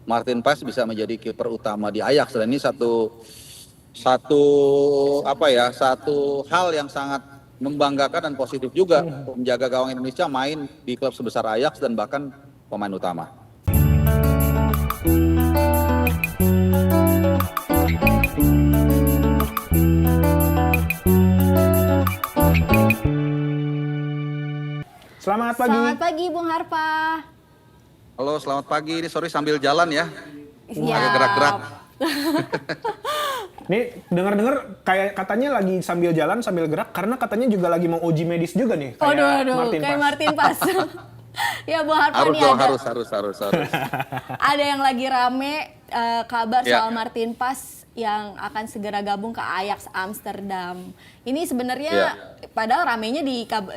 Martin Paes bisa menjadi kiper utama di Ajax, dan ini satu satu hal yang sangat membanggakan dan positif juga, menjaga gawang Indonesia main di klub sebesar Ajax dan bahkan pemain utama. Selamat pagi. Selamat pagi Bung Harpa. Halo, selamat pagi. Ini sorry sambil jalan ya. Siap. Agak gerak-gerak. Nih dengar-dengar kayak katanya lagi sambil jalan sambil gerak karena katanya juga lagi mau uji medis juga nih kayak Kayak Martin Paes. Ya Bung Harpa Harus nih dong, harus. Ada yang lagi rame kabar Ya. soal Martin Paes yang akan segera gabung ke Ajax Amsterdam. Ini sebenarnya padahal ramenya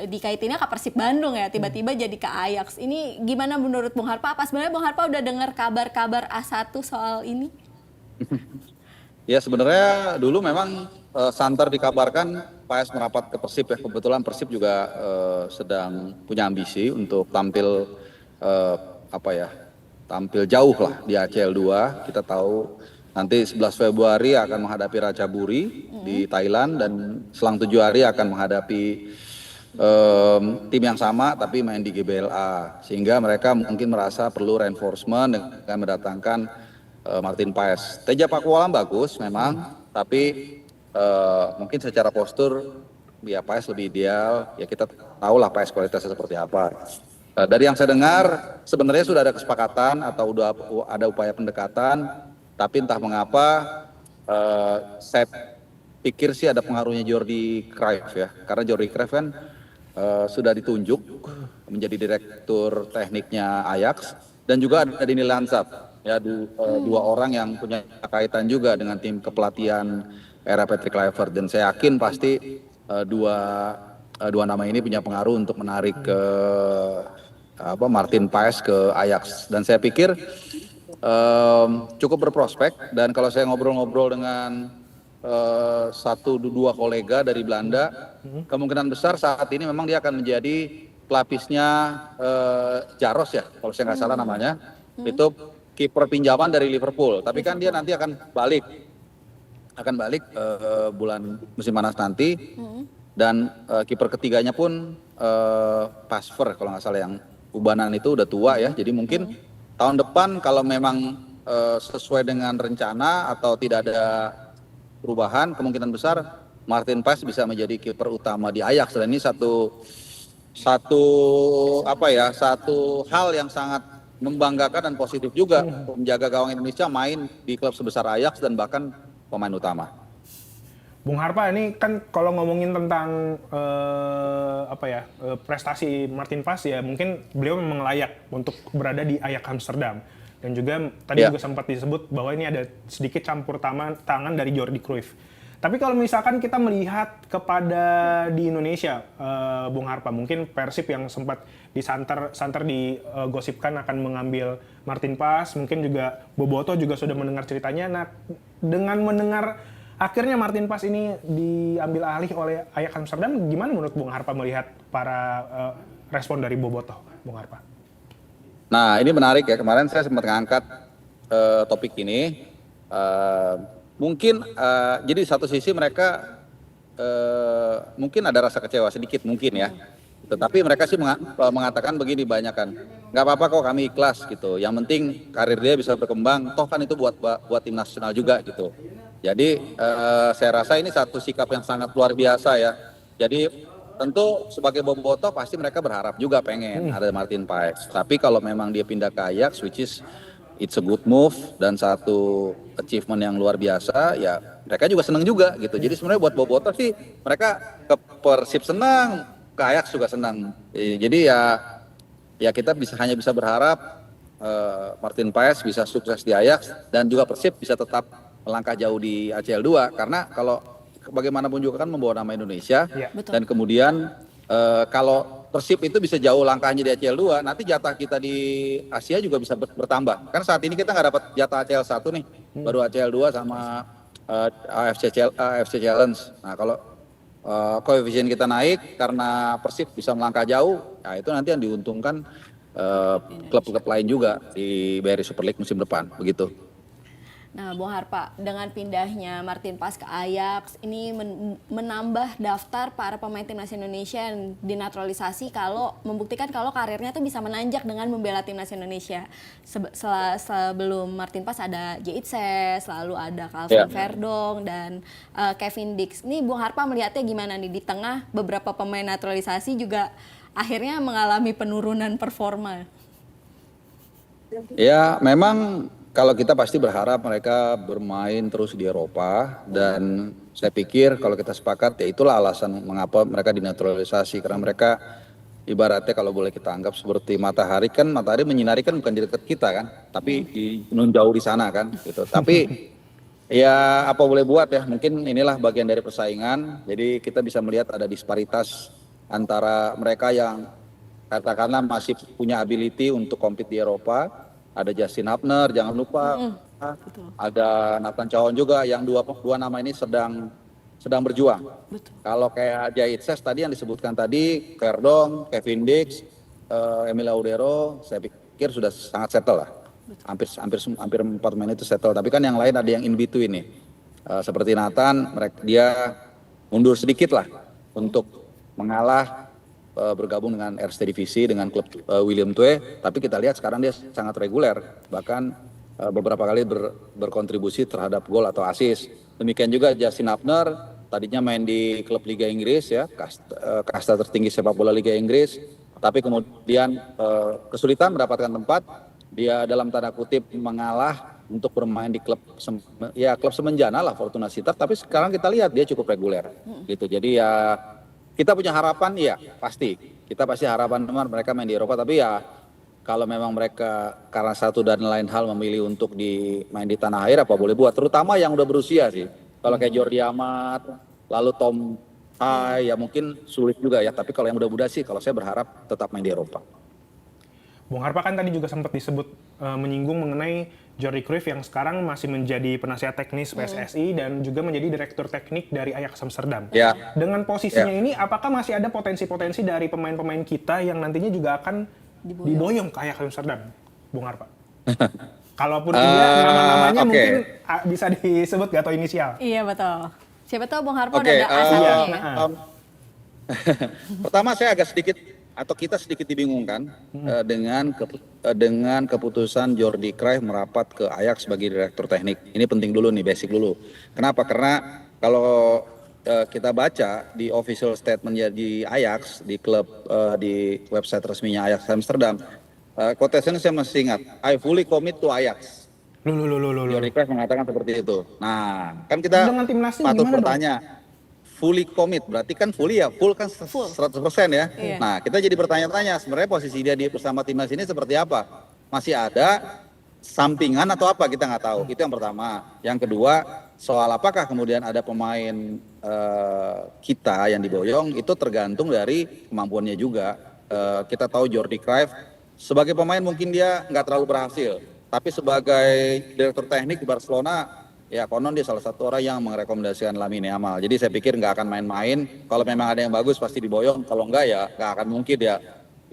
dikaitinnya ke Persib Bandung ya, tiba-tiba jadi ke Ajax. Ini gimana menurut Bung Harpa? Apa sebenarnya Bung Harpa udah dengar kabar-kabar A1 soal ini? Ya sebenarnya dulu memang santer dikabarkan Paes merapat ke Persib ya. Kebetulan Persib juga sedang punya ambisi untuk tampil tampil jauh lah di ACL 2. Kita tahu nanti 11 Februari akan menghadapi Ratchaburi di Thailand, dan selang 7 hari akan menghadapi tim yang sama tapi main di GBLA, sehingga mereka mungkin merasa perlu reinforcement dengan mendatangkan Martin Paes. Teja Pakualam bagus memang, tapi mungkin secara postur ya Paes lebih ideal. Ya kita tahu lah Paes kualitasnya seperti apa. Dari yang saya dengar sebenarnya sudah ada kesepakatan atau udah ada upaya pendekatan, tapi entah mengapa saya pikir sih ada pengaruhnya Jordi Cruyff ya, karena Jordi Cruyff kan sudah ditunjuk menjadi direktur tekniknya Ajax, dan juga ada Dini Lansap ya, dua orang yang punya kaitan juga dengan tim kepelatihan era Patrick Kluivert, dan saya yakin pasti dua nama ini punya pengaruh untuk menarik ke Martin Paes ke Ajax, dan saya pikir cukup berprospek. Dan kalau saya ngobrol-ngobrol dengan satu dua kolega dari Belanda, kemungkinan besar saat ini memang dia akan menjadi pelapisnya Jaros ya, kalau saya nggak salah namanya, itu kiper pinjaman dari Liverpool. Tapi kan dia nanti akan balik bulan musim panas nanti, dan kiper ketiganya pun Pasver kalau nggak salah, yang ubanan itu udah tua ya, jadi mungkin tahun depan kalau memang sesuai dengan rencana atau tidak ada perubahan, kemungkinan besar Martin Paes bisa menjadi kiper utama di Ajax, dan ini satu hal yang sangat membanggakan dan positif juga, menjaga gawang Indonesia main di klub sebesar Ajax dan bahkan pemain utama. Bung Harpa, ini kan kalau ngomongin tentang prestasi Martin Paes ya, mungkin beliau memang layak untuk berada di Ajax Amsterdam. Dan juga tadi juga sempat disebut bahwa ini ada sedikit campur tangan dari Jordi Cruyff. Tapi kalau misalkan kita melihat kepada di Indonesia, Bung Harpa, mungkin Persib yang sempat santer digosipkan akan mengambil Martin Paes, mungkin juga Boboto juga sudah mendengar ceritanya. Nah, dengan mendengar akhirnya Martin Paes ini diambil alih oleh Ajax Amsterdam, gimana menurut Bung Harpa melihat para respon dari Boboto, Bung Harpa? Nah, ini menarik ya, kemarin saya sempat ngangkat topik ini. Mungkin jadi di satu sisi mereka mungkin ada rasa kecewa sedikit mungkin ya, tetapi mereka sih mengatakan begini banyak kan, nggak apa-apa kok, kami ikhlas gitu, yang penting karir dia bisa berkembang, toh kan itu buat tim nasional juga gitu. Jadi saya rasa ini satu sikap yang sangat luar biasa ya. Jadi tentu sebagai Boboto pasti mereka berharap juga pengen ada Martin Paes, tapi kalau memang dia pindah ke Ajax, which is it's a good move dan satu achievement yang luar biasa, ya mereka juga senang juga gitu. Jadi sebenarnya buat Boboto sih, mereka ke Persib senang, ke Ajax juga senang. Jadi ya kita hanya bisa berharap Martin Paes bisa sukses di Ajax, dan juga Persib bisa tetap melangkah jauh di ACL 2, karena kalau bagaimanapun juga kan membawa nama Indonesia, dan kemudian kalau Persib itu bisa jauh langkahnya di ACL 2, nanti jatah kita di Asia juga bisa bertambah. Kan saat ini kita nggak dapat jatah ACL 1 nih, baru ACL 2 sama AFC Challenge. Nah kalau koefisien kita naik karena Persib bisa melangkah jauh, nah itu nanti yang diuntungkan klub-klub lain juga di BRI Super League musim depan, begitu. Nah, Bung Harpa, dengan pindahnya Martin Paes ke Ajax, ini menambah daftar para pemain timnas Indonesia yang dinaturalisasi kalau membuktikan kalau karirnya tuh bisa menanjak dengan membela timnas Indonesia. Sebelum Martin Paes ada Jitse, lalu ada Calvin Verdong dan Kevin Dix. Ini Bung Harpa melihatnya gimana nih di tengah beberapa pemain naturalisasi juga akhirnya mengalami penurunan performa? Ya, memang kalau kita pasti berharap mereka bermain terus di Eropa, dan saya pikir kalau kita sepakat ya itulah alasan mengapa mereka dinaturalisasi, karena mereka ibaratnya kalau boleh kita anggap seperti matahari, kan matahari menyinari kan bukan di dekat kita kan, tapi di jauh di sana kan gitu. Tapi ya apa boleh buat ya, mungkin inilah bagian dari persaingan. Jadi kita bisa melihat ada disparitas antara mereka yang katakanlah masih punya ability untuk compete di Eropa. Ada Justin Hubner, jangan lupa, ada Nathan Chowon juga, yang dua nama ini sedang berjuang. Kalau kayak Jitse tadi yang disebutkan tadi, Verdong, Kevin Dix, Emil Audero, saya pikir sudah sangat settle lah. Hampir 4 pemain itu settle. Tapi kan yang lain ada yang in between nih. Seperti Nathan, dia mundur sedikit lah untuk mengalah, bergabung dengan Erste Divisi dengan klub Willem II, tapi kita lihat sekarang dia sangat reguler, bahkan beberapa kali berkontribusi terhadap gol atau assist. Demikian juga Justin Hubner, tadinya main di klub Liga Inggris ya, kasta tertinggi sepak bola Liga Inggris, tapi kemudian kesulitan mendapatkan tempat. Dia dalam tanda kutip mengalah untuk bermain di klub semenjana lah, Fortuna Sittard, tapi sekarang kita lihat dia cukup reguler gitu. Jadi ya kita punya harapan, ya pasti. Kita pasti harapan teman mereka main di Eropa, tapi ya kalau memang mereka karena satu dan lain hal memilih untuk main di tanah air, apa boleh buat. Terutama yang udah berusia sih. Kalau kayak Jordi Amat, lalu Tom Hai, ya mungkin sulit juga ya. Tapi kalau yang udah muda sih, kalau saya berharap tetap main di Eropa. Bung Harpa kan tadi juga sempat disebut menyinggung mengenai Jordi Cruyff yang sekarang masih menjadi penasihat teknis PSSI dan juga menjadi direktur teknik dari Ajax Amsterdam. Ya. Dengan posisinya ini, apakah masih ada potensi-potensi dari pemain-pemain kita yang nantinya juga akan diboyong ke Ajax Amsterdam, Bung Harpa? Kalaupun tidak, nama-namanya mungkin bisa disebut gak atau inisial. Iya betul. Siapa tahu Bung Harpa udah ada asapnya ya. Pertama saya agak sedikit kita sedikit dibingungkan dengan keputusan Jordi Cruyff merapat ke Ajax sebagai direktur teknik. Ini penting dulu nih, basic dulu. Kenapa? Karena kalau kita baca di official statement di Ajax, di klub, di website resminya Ajax Amsterdam, quotation saya masih ingat, I fully commit to Ajax. Jordi Cruyff mengatakan seperti itu. Nah, kan kita patut bertanya, fully commit, berarti kan full kan 100% ya. Iya. Nah, kita jadi bertanya-tanya, sebenarnya posisi dia bersama timnas ini seperti apa? Masih ada sampingan atau apa, kita nggak tahu. Itu yang pertama. Yang kedua, soal apakah kemudian ada pemain kita yang diboyong, itu tergantung dari kemampuannya juga. Kita tahu Jordi Cruyff sebagai pemain mungkin dia nggak terlalu berhasil, tapi sebagai direktur teknik di Barcelona, ya konon dia salah satu orang yang merekomendasikan Lamine Yamal. Jadi saya pikir nggak akan main-main. Kalau memang ada yang bagus pasti diboyong. Kalau enggak ya nggak akan mungkin ya,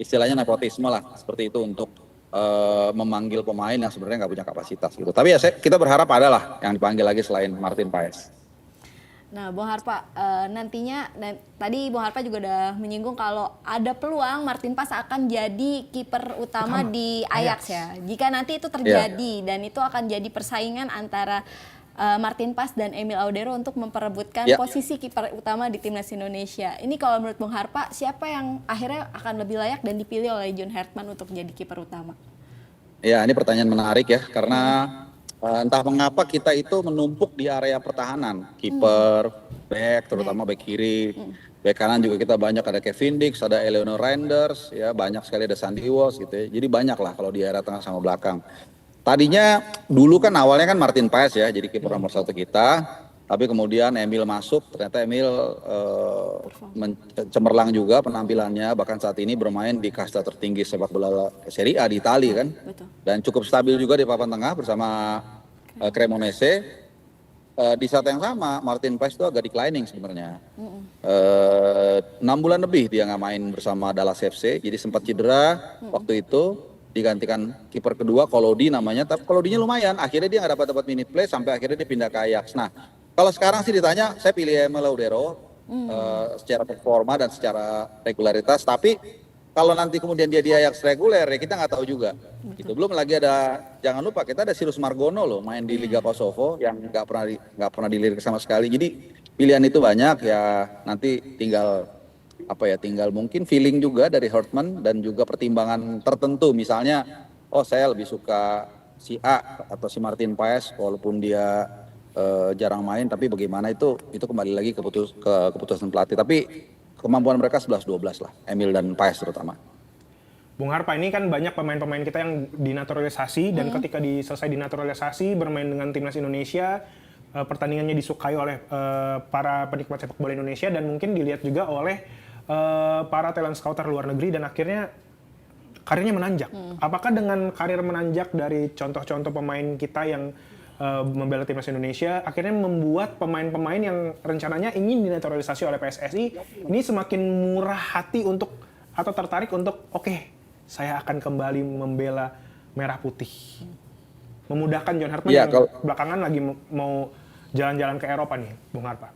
istilahnya nepotisme lah seperti itu untuk memanggil pemain yang sebenarnya nggak punya kapasitas gitu. Tapi ya kita berharap ada lah yang dipanggil lagi selain Martin Paes. Nah, Bung Harpa, nantinya tadi Bung Harpa juga udah menyinggung kalau ada peluang Martin Paes akan jadi kiper utama di Ajax ya. Jika nanti itu terjadi dan itu akan jadi persaingan antara Martin Paes dan Emil Audero untuk memperebutkan posisi kiper utama di timnas Indonesia. Ini kalau menurut Bung Harpa, siapa yang akhirnya akan lebih layak dan dipilih oleh John Hertman untuk jadi kiper utama? Ya, ini pertanyaan menarik ya, karena entah mengapa kita itu menumpuk di area pertahanan, kiper, back, terutama back kiri, back kanan juga kita banyak, ada Kevin Dix, ada Eleanor Reinders, ya banyak sekali, ada Sandy Walsh gitu ya. Jadi banyak lah kalau di area tengah sama belakang. Tadinya dulu kan awalnya kan Martin Paes ya jadi kiper nomor 1 kita, tapi kemudian Emil masuk, ternyata Emil cemerlang juga penampilannya, bahkan saat ini bermain di kasta tertinggi sepak bola Serie A di Italia kan. Betul. Dan cukup stabil juga di papan tengah bersama Cremonese. di saat yang sama Martin Paes itu agak declining sebenarnya. 6 bulan lebih dia nggak main bersama Dallas FC, jadi sempat cedera waktu itu, digantikan kiper kedua Kolodi namanya, tapi Kolodinya lumayan, akhirnya dia nggak dapat minute play sampai akhirnya dia pindah ke Ajax. Nah, kalau sekarang sih ditanya, saya pilih Emil Laudero secara performa dan secara regularitas, tapi kalau nanti kemudian dia di Ajax reguler ya kita nggak tahu juga. Gitu. Belum lagi ada, jangan lupa kita ada Sirus Margono loh main di Liga Kosovo yang nggak pernah dilirik sama sekali. Jadi pilihan itu banyak ya, nanti tinggal tinggal mungkin feeling juga dari Hartman dan juga pertimbangan tertentu. Misalnya, oh saya lebih suka si A atau si Martin Paes walaupun dia jarang main, tapi bagaimana itu kembali lagi ke keputusan pelatih. Tapi kemampuan mereka 11-12 lah, Emil dan Paes terutama. Bung Harpa, ini kan banyak pemain-pemain kita yang dinaturalisasi dan ketika selesai dinaturalisasi bermain dengan timnas Indonesia, pertandingannya disukai oleh para penikmat sepak bola Indonesia dan mungkin dilihat juga oleh para talent scouter luar negeri dan akhirnya karirnya menanjak. Apakah dengan karir menanjak dari contoh-contoh pemain kita yang membela timnas Indonesia akhirnya membuat pemain-pemain yang rencananya ingin dinaturalisasi oleh PSSI ini semakin murah hati untuk atau tertarik untuk saya akan kembali membela merah putih, memudahkan John Hartman yang belakangan lagi mau jalan-jalan ke Eropa nih, Bung Harpa.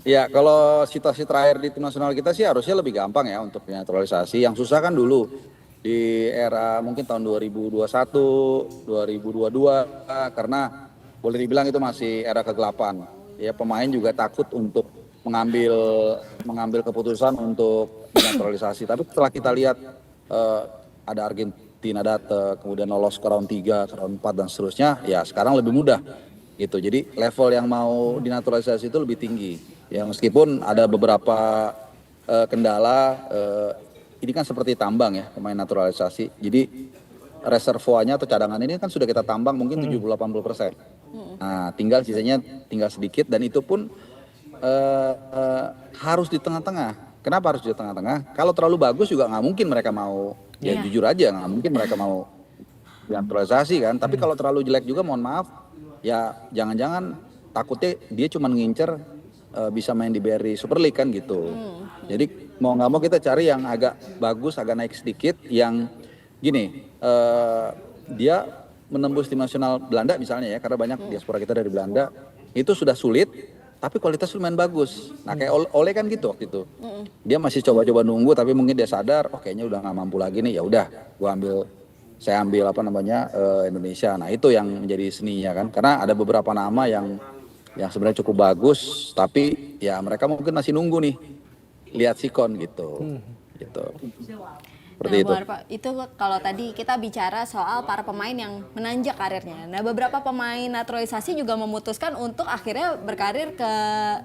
Ya, kalau situasi terakhir di tim nasional kita sih harusnya lebih gampang ya untuk naturalisasi. Yang susah kan dulu di era mungkin tahun 2021, 2022 karena boleh dibilang itu masih era kegelapan. Ya, pemain juga takut untuk mengambil keputusan untuk naturalisasi. Tapi setelah kita lihat ada Argentina datang, kemudian lolos ke round 3, ke round 4 dan seterusnya, ya sekarang lebih mudah gitu. Jadi level yang mau dinaturalisasi itu lebih tinggi. Ya meskipun ada beberapa kendala, ini kan seperti tambang ya pemain naturalisasi. Jadi reservoirnya atau cadangan ini kan sudah kita tambang mungkin 70-80%. Nah sisanya tinggal sedikit dan itu pun harus di tengah-tengah. Kenapa harus di tengah-tengah? Kalau terlalu bagus juga nggak mungkin mereka mau, ya jujur aja nggak mungkin mereka mau naturalisasi kan. Tapi kalau terlalu jelek juga mohon maaf, ya jangan-jangan takutnya dia cuma ngincer bisa main di BRI Super League kan gitu. Jadi mau nggak mau kita cari yang agak bagus, agak naik sedikit, yang gini, dia menembus tim nasional Belanda misalnya ya, karena banyak diaspora kita dari Belanda, itu sudah sulit, tapi kualitas lumayan bagus. Nah kayak Ole kan gitu waktu itu, dia masih coba-coba nunggu, tapi mungkin dia sadar, kayaknya udah nggak mampu lagi nih, ya udah, saya ambil Indonesia. Nah itu yang menjadi seninya kan, karena ada beberapa nama yang sebenarnya cukup bagus, tapi ya mereka mungkin masih nunggu nih, lihat sikon gitu. Seperti itu. Itu kalau tadi kita bicara soal para pemain yang menanjak karirnya. Nah, beberapa pemain naturalisasi juga memutuskan untuk akhirnya berkarir ke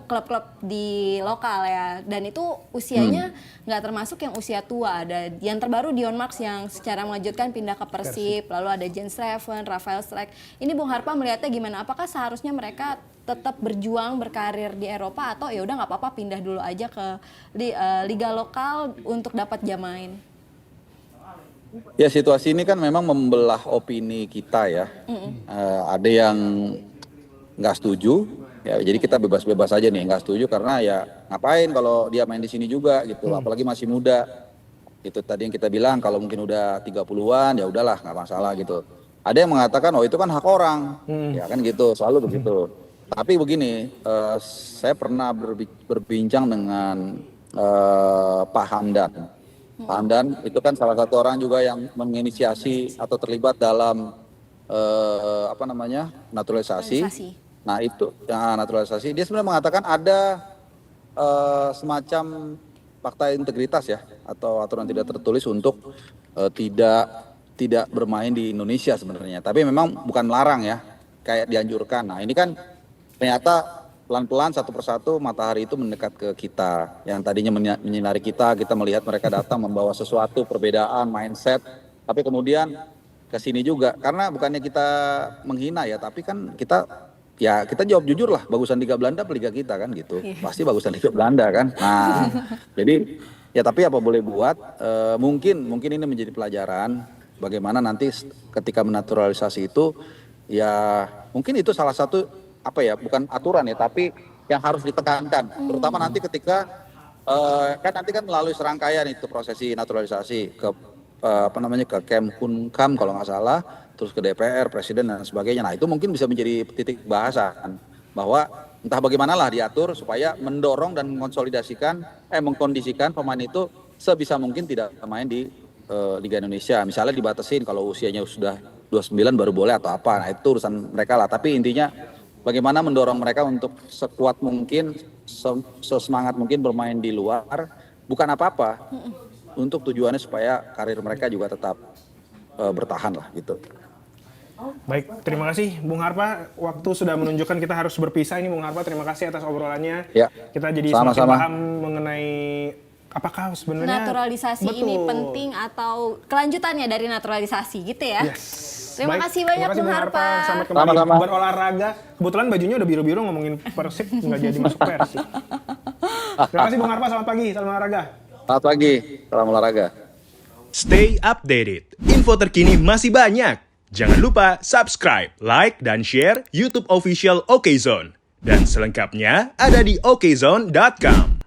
klub-klub di lokal ya. Dan itu usianya nggak termasuk yang usia tua. Ada yang terbaru Dion Marks yang secara mengejutkan pindah ke Persib. Lalu ada Jens Reven, Rafael Strijk. Ini Bung Harpa melihatnya gimana? Apakah seharusnya mereka tetap berjuang berkarir di Eropa atau ya udah nggak apa-apa pindah dulu aja ke liga lokal untuk dapat jam main? Ya situasi ini kan memang membelah opini kita ya. Ada yang nggak setuju, ya jadi kita bebas-bebas aja nih nggak setuju karena ya ngapain kalau dia main di sini juga gitu, apalagi masih muda. Itu tadi yang kita bilang kalau mungkin udah 30-an ya udahlah nggak masalah gitu. Ada yang mengatakan itu kan hak orang, ya kan gitu, selalu begitu. Tapi begini, saya pernah berbincang dengan Pak Hamdan. Pak Hamdan itu kan salah satu orang juga yang menginisiasi atau terlibat dalam naturalisasi. Nah itu naturalisasi, dia sebenarnya mengatakan ada semacam fakta integritas ya atau aturan tidak tertulis untuk tidak bermain di Indonesia sebenarnya. Tapi memang bukan melarang ya, kayak dianjurkan. Nah ini kan ternyata pelan-pelan satu persatu matahari itu mendekat ke kita. Yang tadinya menyinari kita melihat mereka datang membawa sesuatu, perbedaan, mindset. Tapi kemudian ke sini juga. Karena bukannya kita menghina ya, tapi kan kita jawab jujur lah, bagusan Liga Belanda apa Liga kita kan gitu. Pasti bagusan Liga Belanda kan. Nah, jadi ya tapi apa boleh buat, mungkin ini menjadi pelajaran bagaimana nanti ketika menaturalisasi itu, ya mungkin itu salah satu apa ya, bukan aturan ya, tapi yang harus ditekankan, terutama nanti ketika nanti kan melalui serangkaian itu prosesi naturalisasi ke ke Kemkumham kalau nggak salah, terus ke DPR, Presiden dan sebagainya. Nah itu mungkin bisa menjadi titik bahasan bahwa entah bagaimanalah diatur supaya mendorong dan mengkondisikan pemain itu sebisa mungkin tidak main di Liga Indonesia. Misalnya dibatasin kalau usianya sudah 29 baru boleh atau apa. Nah itu urusan mereka lah. Tapi intinya bagaimana mendorong mereka untuk sekuat mungkin, sesemangat mungkin bermain di luar, bukan apa-apa. Untuk tujuannya supaya karir mereka juga tetap bertahan lah gitu. Baik, terima kasih Bung Harpa. Waktu sudah menunjukkan kita harus berpisah ini Bung Harpa. Terima kasih atas obrolannya. Ya. Kita jadi Sama-sama. semakin paham mengenai apakah sebenarnya naturalisasi ini penting atau kelanjutannya dari naturalisasi gitu ya. Yes. Terima kasih banyak Bung Harpa. Selamat kembali Sama-sama. berolahraga. Kebetulan bajunya udah biru-biru ngomongin Persib nggak jadi masuk Persib. Terima kasih Bung Harpa. Selamat pagi. Salam olahraga. Selamat pagi. Salam olahraga. Stay updated. Info terkini masih banyak. Jangan lupa subscribe, like, dan share YouTube official OKZone. Dan selengkapnya ada di okezone.com.